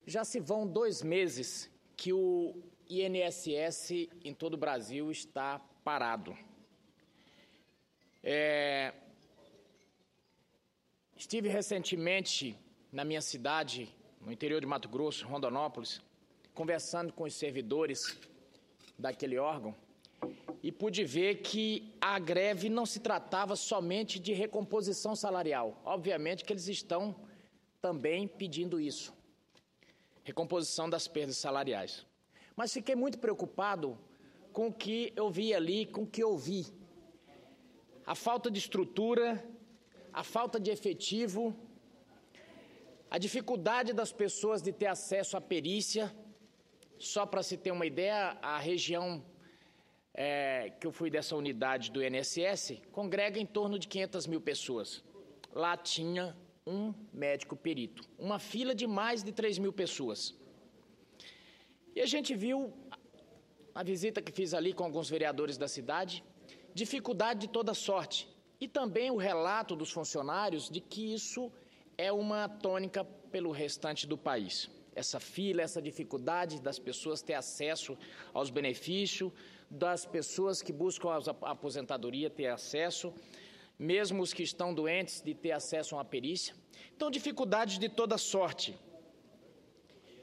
Já se vão 2 meses que o INSS em todo o Brasil está parado. Estive recentemente na minha cidade, no interior de Mato Grosso, Rondonópolis, conversando com os servidores daquele órgão e pude ver que a greve não se tratava somente de recomposição salarial. Obviamente que eles estão também pedindo isso, recomposição das perdas salariais. Mas fiquei muito preocupado com o que eu vi ali, com o que ouvi. A falta de estrutura, a falta de efetivo, a dificuldade das pessoas de ter acesso à perícia. Só para se ter uma ideia, a região que eu fui dessa unidade do INSS congrega em torno de 500 mil pessoas. Lá tinha um médico perito, uma fila de mais de 3 mil pessoas. E a gente viu, a visita que fiz ali com alguns vereadores da cidade, dificuldade de toda sorte. E também o relato dos funcionários de que isso é uma tônica pelo restante do país. Essa fila, essa dificuldade das pessoas ter acesso aos benefícios, das pessoas que buscam a aposentadoria ter acesso, mesmo os que estão doentes de ter acesso a uma perícia. Então, dificuldades de toda sorte.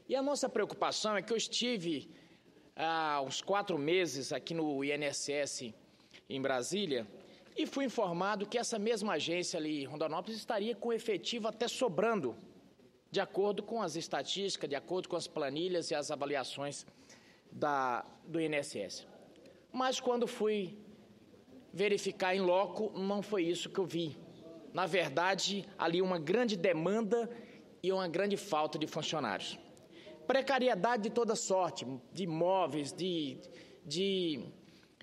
E a nossa preocupação é que eu estive há uns 4 meses aqui no INSS em Brasília e fui informado que essa mesma agência ali em Rondonópolis estaria com efetivo até sobrando, de acordo com as estatísticas, de acordo com as planilhas e as avaliações do INSS. Mas quando fui verificar em loco, não foi isso que eu vi. Na verdade, ali uma grande demanda e uma grande falta de funcionários. Precariedade de toda sorte, de imóveis, de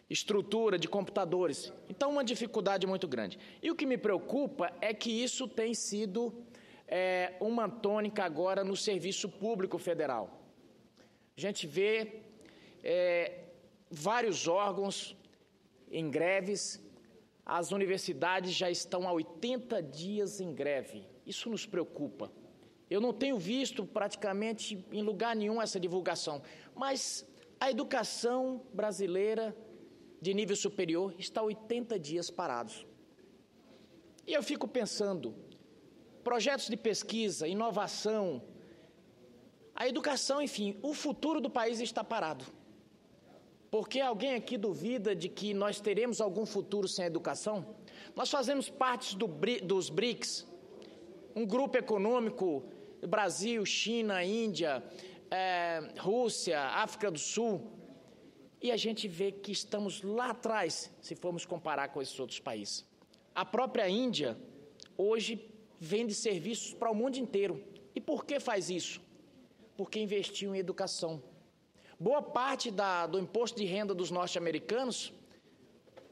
estrutura, de computadores. Então, uma dificuldade muito grande. E o que me preocupa é que isso tem sido uma tônica agora no serviço público federal. A gente vê vários órgãos em greves, as universidades já estão há 80 dias em greve. Isso nos preocupa. Eu não tenho visto praticamente em lugar nenhum essa divulgação, mas a educação brasileira de nível superior está há 80 dias parados. E eu fico pensando, projetos de pesquisa, inovação, a educação, enfim, o futuro do país está parado. Porque alguém aqui duvida de que nós teremos algum futuro sem a educação? Nós fazemos parte dos BRICS, um grupo econômico, Brasil, China, Índia, Rússia, África do Sul, e a gente vê que estamos lá atrás, se formos comparar com esses outros países. A própria Índia, hoje, vende serviços para o mundo inteiro. E por que faz isso? Porque investiu em educação. Boa parte do imposto de renda dos norte-americanos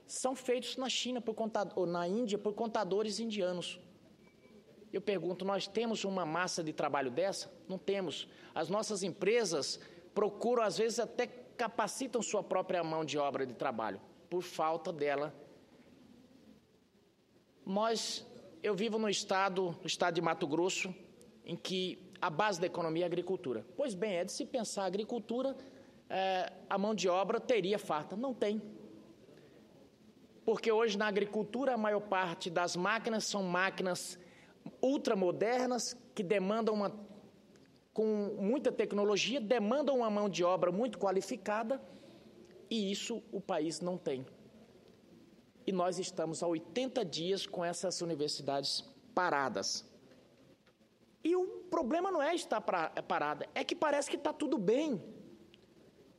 são feitos na China ou na Índia por contadores indianos. Eu pergunto, nós temos uma massa de trabalho dessa? Não temos. As nossas empresas procuram, às vezes, até capacitam sua própria mão de obra de trabalho, por falta dela. Eu vivo no estado de Mato Grosso, em que a base da economia é a agricultura. Pois bem, é de se pensar a agricultura, a mão de obra teria farta. Não tem. Porque hoje na agricultura a maior parte das máquinas são máquinas ultramodernas que demandam com muita tecnologia, demandam uma mão de obra muito qualificada e isso o país não tem. E nós estamos há 80 dias com essas universidades paradas. E o problema não é estar parada, é que parece que está tudo bem.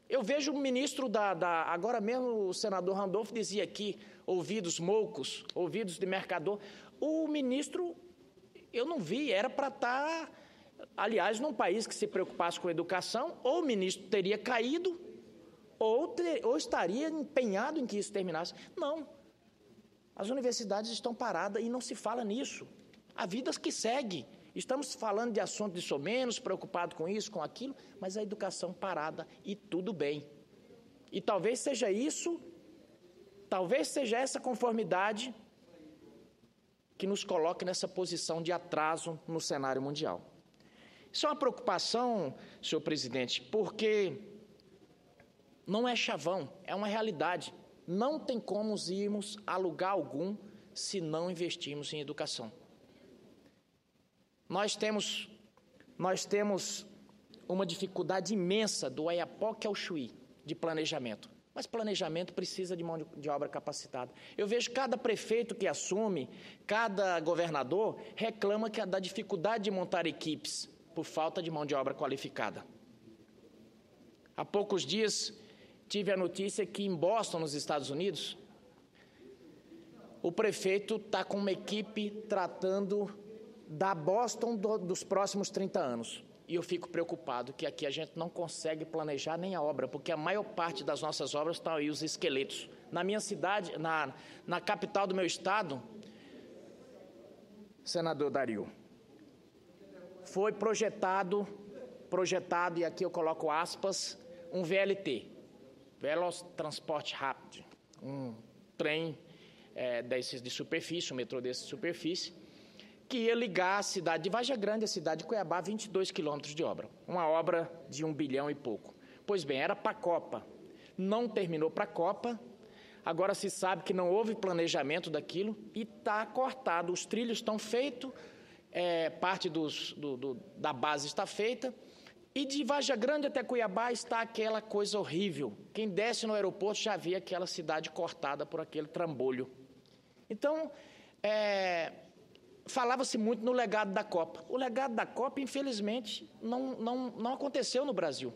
Eu vejo o ministro agora mesmo o senador Randolfo dizia aqui, ouvidos moucos, ouvidos de mercador. O ministro, eu não vi, era para estar, aliás, num país que se preocupasse com a educação, ou o ministro teria caído, ou estaria empenhado em que isso terminasse. Não, as universidades estão paradas e não se fala nisso. Há vidas que seguem. Estamos falando de assunto de somenos, preocupado com isso, com aquilo, mas a educação parada e tudo bem. E talvez seja isso, talvez seja essa conformidade que nos coloque nessa posição de atraso no cenário mundial. Isso é uma preocupação, senhor presidente, porque não é chavão, é uma realidade. Não tem como irmos a lugar algum se não investirmos em educação. Nós temos uma dificuldade imensa do Oiapoque ao Chuí de planejamento. Mas planejamento precisa de mão de obra capacitada. Eu vejo cada prefeito que assume, cada governador reclama da dificuldade de montar equipes por falta de mão de obra qualificada. Há poucos dias tive a notícia que em Boston, nos Estados Unidos, o prefeito está com uma equipe tratando da Boston dos próximos 30 anos. E eu fico preocupado que aqui a gente não consegue planejar nem a obra, porque a maior parte das nossas obras estão aí, os esqueletos. Na minha cidade, na capital do meu estado, senador Dario, foi projetado, e aqui eu coloco aspas, um VLT, Veloz Transporte Rápido, um trem desses de superfície, um metrô desse de superfície, que ia ligar a cidade de Vargem Grande, a cidade de Cuiabá, 22 quilômetros de obra. Uma obra de 1 bilhão e pouco. Pois bem, era para a Copa. Não terminou para a Copa. Agora se sabe que não houve planejamento daquilo e está cortado. Os trilhos estão feitos, parte da base está feita. E de Vargem Grande até Cuiabá está aquela coisa horrível. Quem desce no aeroporto já vê aquela cidade cortada por aquele trambolho. Então, falava-se muito no legado da Copa. O legado da Copa, infelizmente, não aconteceu no Brasil.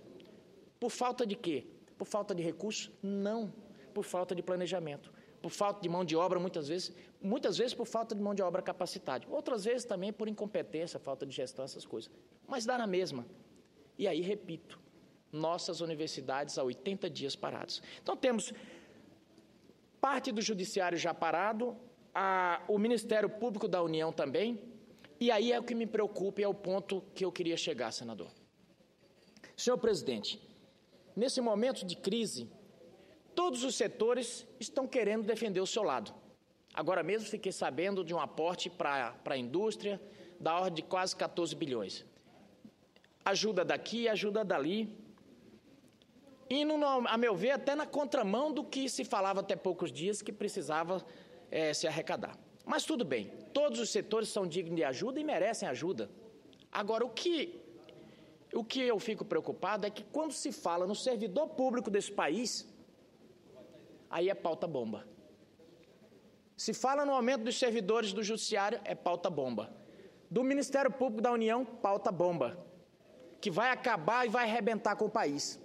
Por falta de quê? Por falta de recursos? Não. Por falta de planejamento. Por falta de mão de obra, muitas vezes por falta de mão de obra capacitada. Outras vezes também por incompetência, falta de gestão, essas coisas. Mas dá na mesma. E aí, repito, nossas universidades há 80 dias paradas. Então, temos parte do judiciário já parado, o Ministério Público da União também, e aí é o que me preocupa e é o ponto que eu queria chegar, senador. Senhor presidente, nesse momento de crise, todos os setores estão querendo defender o seu lado. Agora mesmo fiquei sabendo de um aporte para a indústria da ordem de quase 14 bilhões. Ajuda daqui, ajuda dali, indo, a meu ver, até na contramão do que se falava até poucos dias que precisava se arrecadar. Mas tudo bem, todos os setores são dignos de ajuda e merecem ajuda. Agora, o que eu fico preocupado é que quando se fala no servidor público desse país, aí é pauta-bomba. Se fala no aumento dos servidores do Judiciário, é pauta-bomba. Do Ministério Público da União, pauta-bomba, que vai acabar e vai arrebentar com o país.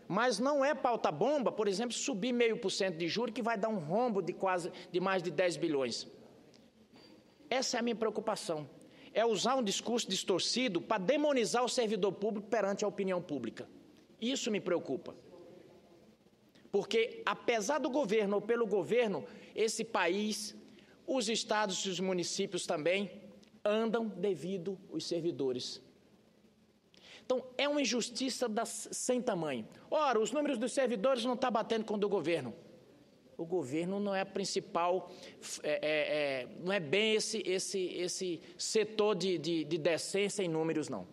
Mas não é pauta-bomba, por exemplo, subir 0,5% de juros, que vai dar um rombo de mais de 10 bilhões. Essa é a minha preocupação. É usar um discurso distorcido para demonizar o servidor público perante a opinião pública. Isso me preocupa. Porque, apesar do governo ou pelo governo, esse país, os estados e os municípios também, andam devido aos servidores. Então, é uma injustiça sem tamanho. Ora, os números dos servidores não estão batendo com o do governo. O governo não é a principal, não é bem esse setor de decência em números, não.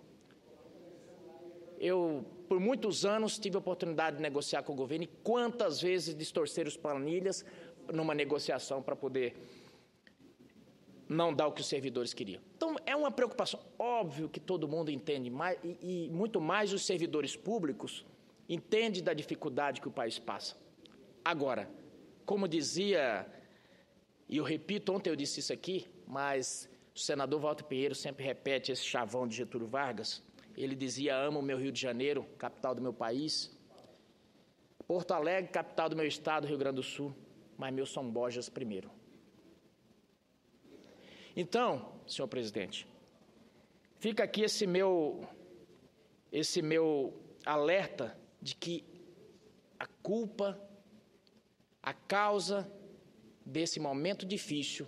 Eu, por muitos anos, tive a oportunidade de negociar com o governo e quantas vezes distorcer os planilhas numa negociação para poder não dar o que os servidores queriam. Então, é uma preocupação. Óbvio que todo mundo entende, e muito mais os servidores públicos entendem da dificuldade que o país passa. Agora, como dizia, e eu repito, ontem eu disse isso aqui, mas o senador Walter Pinheiro sempre repete esse chavão de Getúlio Vargas. Ele dizia: amo o meu Rio de Janeiro, capital do meu país. Porto Alegre, capital do meu estado, Rio Grande do Sul, mas meu São Borjas primeiro. Então, senhor presidente, fica aqui esse meu alerta de que a culpa, a causa desse momento difícil,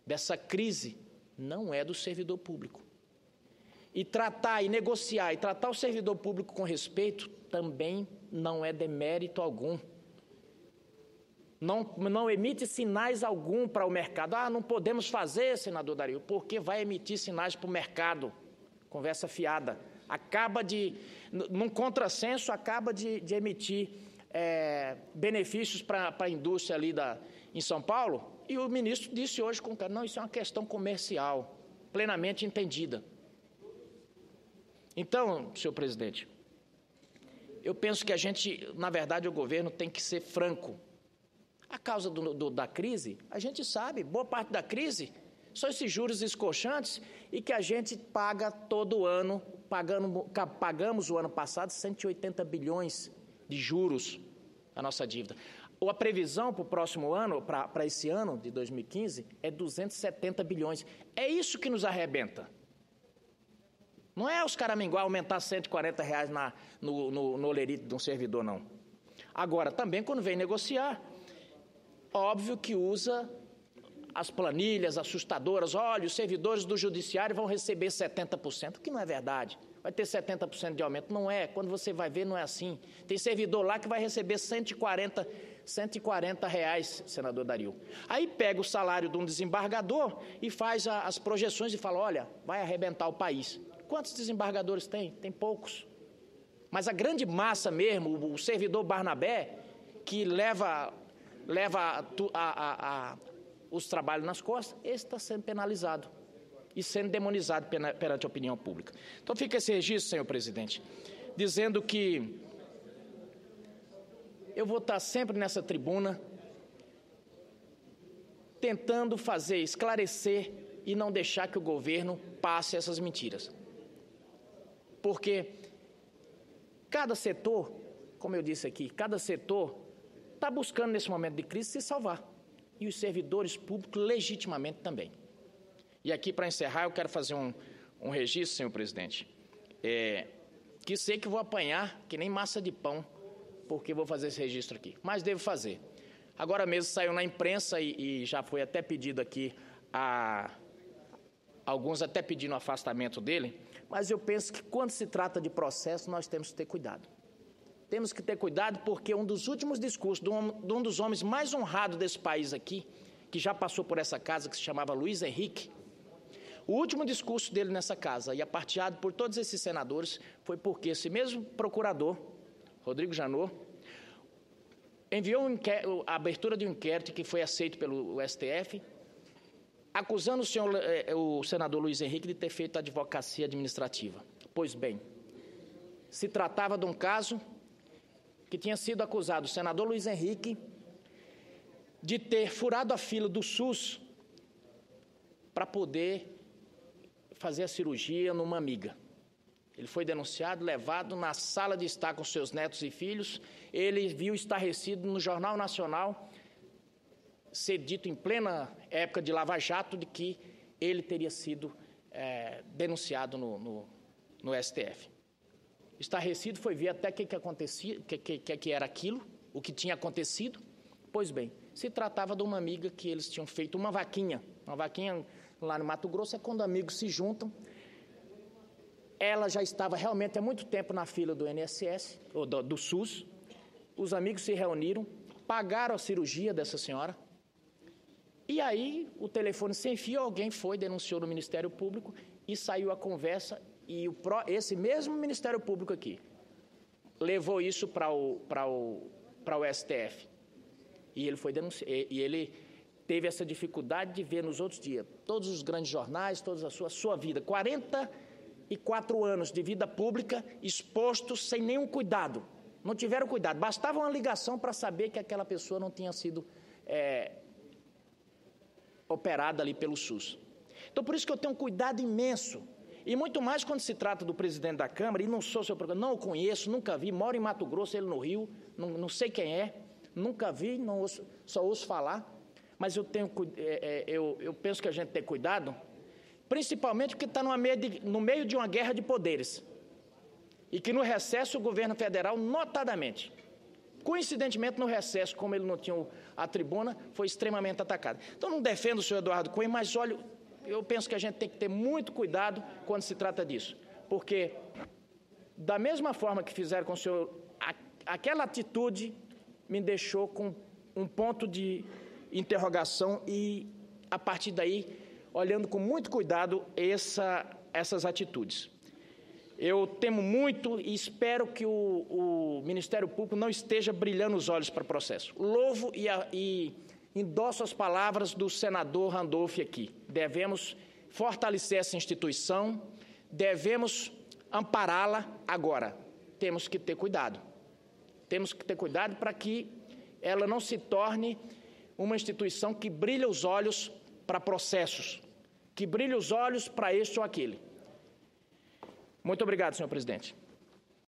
dessa crise, não é do servidor público. E tratar, e negociar, e tratar o servidor público com respeito também não é demérito algum. Não emite sinais algum para o mercado. Não podemos fazer, senador Dario, porque vai emitir sinais para o mercado. conversa fiada. Num contrassenso, acaba de emitir benefícios para a indústria ali em São Paulo, e o ministro disse hoje com não, isso é uma questão comercial, plenamente entendida. Então, senhor presidente, eu penso que na verdade, o governo tem que ser franco. A causa da crise, a gente sabe, boa parte da crise são esses juros escorchantes e que a gente paga todo ano, pagamos o ano passado 180 bilhões de juros a nossa dívida. A previsão para o próximo ano, para esse ano de 2015, é 270 bilhões. É isso que nos arrebenta. Não é os caraminguá aumentar R$140 no olerite de um servidor, não. Agora, também quando vem negociar, óbvio que usa as planilhas assustadoras. Olha, os servidores do judiciário vão receber 70%, o que não é verdade. Vai ter 70% de aumento. Não é. Quando você vai ver, não é assim. Tem servidor lá que vai receber R$140, senador Dario. Aí pega o salário de um desembargador e faz as projeções e fala, olha, vai arrebentar o país. Quantos desembargadores tem? Tem poucos. Mas a grande massa mesmo, o servidor Barnabé, que leva os trabalhos nas costas, esse está sendo penalizado e sendo demonizado perante a opinião pública. Então fica esse registro, senhor presidente, dizendo que eu vou estar sempre nessa tribuna tentando esclarecer e não deixar que o governo passe essas mentiras. Porque cada setor, como eu disse aqui, cada setor está buscando nesse momento de crise se salvar. E os servidores públicos legitimamente também. E aqui, para encerrar, eu quero fazer um registro, senhor presidente, que sei que vou apanhar que nem massa de pão, porque vou fazer esse registro aqui, mas devo fazer. Agora mesmo saiu na imprensa e já foi até pedido aqui, alguns até pedindo o afastamento dele, mas eu penso que quando se trata de processo, nós temos que ter cuidado. Temos que ter cuidado porque um dos últimos discursos de um dos homens mais honrados desse país aqui, que já passou por essa casa, que se chamava Luiz Henrique, o último discurso dele nessa casa, e apartilhado por todos esses senadores, foi porque esse mesmo procurador, Rodrigo Janot, enviou a abertura de um inquérito que foi aceito pelo STF, acusando o senador Luiz Henrique de ter feito advocacia administrativa. Pois bem, se tratava de um caso que tinha sido acusado o senador Luiz Henrique de ter furado a fila do SUS para poder fazer a cirurgia numa amiga. Ele foi denunciado, levado na sala de estar com seus netos e filhos. Ele viu estarrecido no Jornal Nacional ser dito em plena época de Lava Jato de que ele teria sido denunciado no STF. Estarrecido foi ver até o que acontecia, que era aquilo, o que tinha acontecido. Pois bem, se tratava de uma amiga que eles tinham feito uma vaquinha lá no Mato Grosso, é quando amigos se juntam. Ela já estava realmente há muito tempo na fila do INSS, ou do SUS. Os amigos se reuniram, pagaram a cirurgia dessa senhora, e aí o telefone sem fio, alguém denunciou no Ministério Público e saiu a conversa. E esse mesmo Ministério Público aqui levou isso para o STF. E ele foi denunciado. E ele teve essa dificuldade de ver nos outros dias todos os grandes jornais, toda a sua vida. 44 anos de vida pública expostos sem nenhum cuidado. Não tiveram cuidado. Bastava uma ligação para saber que aquela pessoa não tinha sido operada ali pelo SUS. Então, por isso que eu tenho um cuidado imenso. E muito mais quando se trata do presidente da Câmara, e não sou seu programa, não o conheço, nunca vi, moro em Mato Grosso, ele no Rio, não sei quem é, nunca vi, só ouço falar, mas eu penso que a gente tem cuidado, principalmente porque está no meio de uma guerra de poderes, e que no recesso o governo federal, notadamente, coincidentemente no recesso, como ele não tinha a tribuna, foi extremamente atacado. Então não defendo o senhor Eduardo Cunha, mas olha, eu penso que a gente tem que ter muito cuidado quando se trata disso, porque da mesma forma que fizeram com o senhor, aquela atitude me deixou com um ponto de interrogação e, a partir daí, olhando com muito cuidado essas atitudes. Eu temo muito e espero que o Ministério Público não esteja brilhando os olhos para o processo. Louvo e endosso as palavras do senador Randolph aqui. Devemos fortalecer essa instituição, devemos ampará-la. Agora, temos que ter cuidado. Temos que ter cuidado para que ela não se torne uma instituição que brilha os olhos para processos, que brilha os olhos para este ou aquele. Muito obrigado, senhor presidente.